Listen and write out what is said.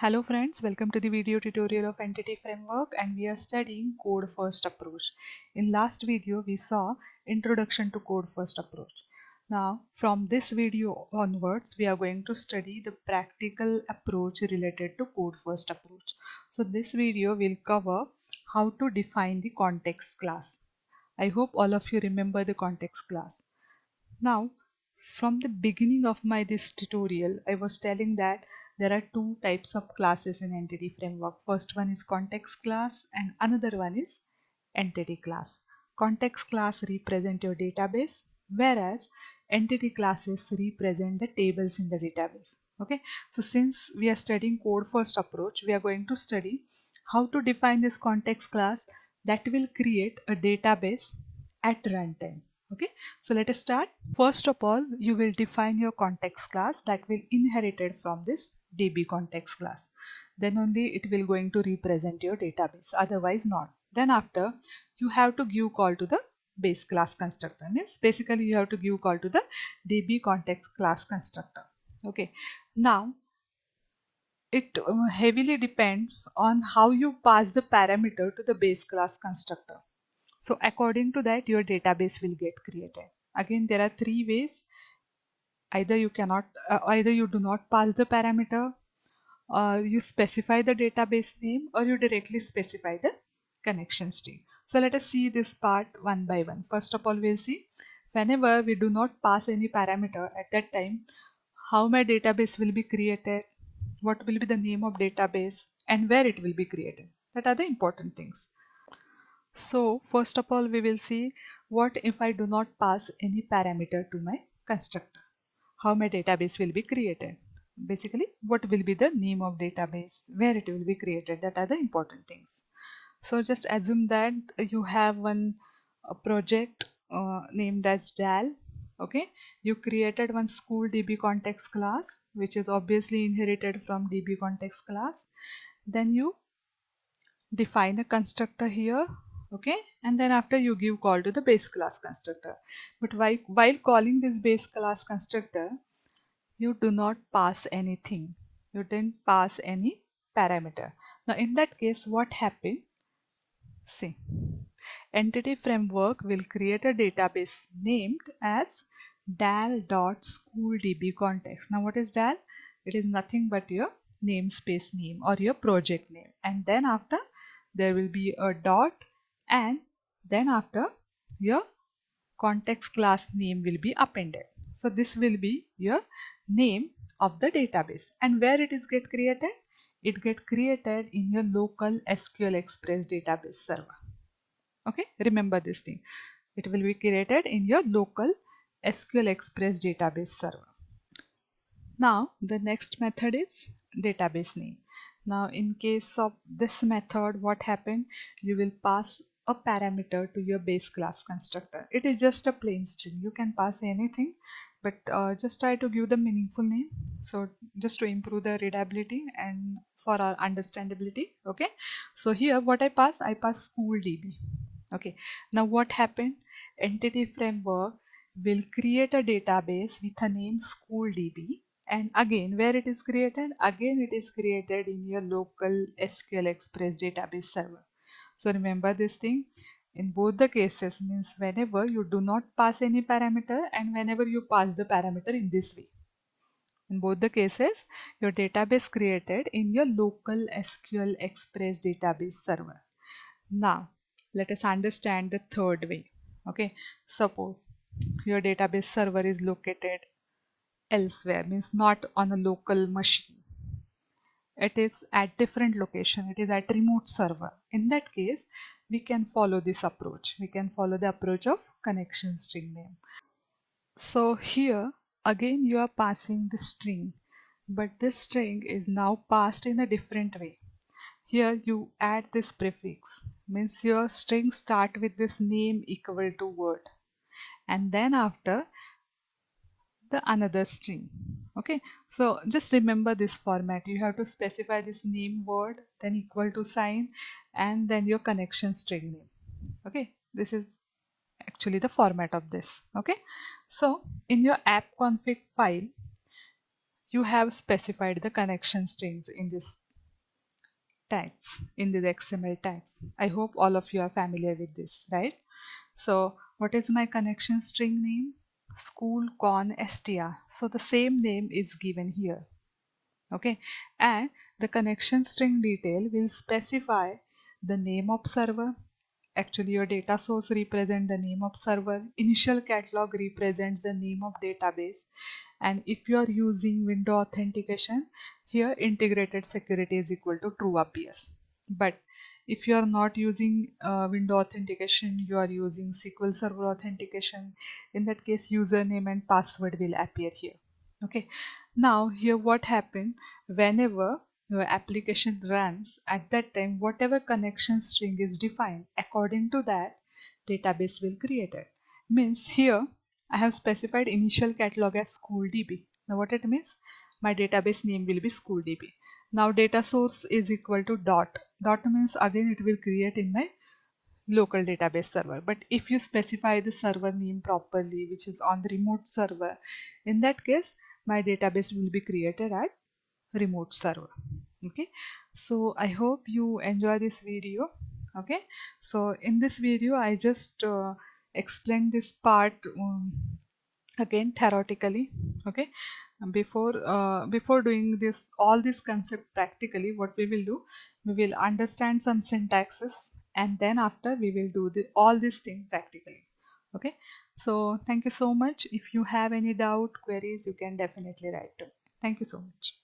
Hello friends, welcome to the video tutorial of Entity Framework, and we are studying Code First Approach. In last video we saw Introduction to Code First Approach. Now from this video onwards we are going to study the practical approach related to Code First Approach. So this video will cover how to define the context class. I hope all of you remember the context class. Now, from the beginning of this tutorial, I was telling that there are two types of classes in Entity Framework. First one is context class and another one is entity class. Context class represent your database, whereas entity classes represent the tables in the database. Okay, so since we are studying code first approach, we are going to study how to define this context class that will create a database at runtime. Okay, so let us start. First of all, you will define your context class that will inherited from this DB context class. Then only it will going to represent your database, otherwise not. Then after, you have to give call to the base class constructor. Means basically you have to give call to the DB context class constructor. Okay, now it heavily depends on how you pass the parameter to the base class constructor. So according to that, your database will get created. Again, there are three ways. Either you do not pass the parameter, you specify the database name, or you directly specify the connection string. So let us see this part one by one. First of all, we'll see whenever we do not pass any parameter, at that time how my database will be created, what will be the name of database, and where it will be created. That are the important things. So first of all, we will see what if I do not pass any parameter to my constructor, how my database will be created. Basically, what will be the name of database, where it will be created, that are the important things. So just assume that you have one project named as DAL. Okay, you created one school DB context class, which is obviously inherited from DB context class. Then you define a constructor here. Okay, and then after you give call to the base class constructor. But while calling this base class constructor, you do not pass anything. You didn't pass any parameter. Now in that case, what happened? See, Entity Framework will create a database named as dal.schooldbcontext. Now what is dal? It is nothing but your namespace name or your project name. And then after, there will be a dot, and then after, your context class name will be appended. So this will be your name of the database. And where it is get created? It get created in your local SQL Express database server. Okay, remember this thing. It will be created in your local SQL Express database server. Now the next method is database name. Now in case of this method, what happened? You will pass a parameter to your base class constructor. It is just a plain string. You can pass anything, but just try to give the meaningful name. So just to improve the readability and for our understandability. Okay. So here what I pass school DB. Okay. Now what happened? Entity Framework will create a database with a name SchoolDB, and again where it is created? Again it is created in your local SQL Express database server. So remember this thing. In both the cases, means whenever you do not pass any parameter and whenever you pass the parameter in this way. In both the cases, your database created in your local SQL Express database server. Now, let us understand the third way. Okay, suppose your database server is located elsewhere, means not on a local machine. It is at different location. It is at remote server. In that case, we can follow this approach. We can follow the approach of connection string name. So here again you are passing the string, but this string is now passed in a different way. Here you add this prefix, means your string start with this name equal to word, and then after the another string. Okay, so just remember this format. You have to specify this name word, then equal to sign, and then your connection string name. Okay, this is actually the format of this. Okay, so in your app config file, you have specified the connection strings in this tags in the XML tags. I hope all of you are familiar with this, right? So what is my connection string name? School con str. So the same name is given here. Okay, and the connection string detail will specify the name of server. Actually, your data source represents the name of server. Initial catalog represents the name of database. And if you are using window authentication, here integrated security is equal to true appears. But if you are not using window authentication, you are using SQL Server authentication, in that case username and password will appear here. Okay, now here what happened, whenever your application runs, at that time whatever connection string is defined, according to that database will create it. Means here I have specified initial catalog as SchoolDB. Now what it means, my database name will be SchoolDB. Now data source is equal to dot. Dot means again it will create in my local database server. But if you specify the server name properly, which is on the remote server, in that case my database will be created at remote server. Okay, so I hope you enjoy this video. Okay, so in this video I just explained this part again theoretically. Okay, and before doing this all this concept practically, what we will do, we will understand some syntaxes, and then after we will do all these things practically. Okay, so thank you so much. If you have any doubt queries, you can definitely write to me. Thank you so much.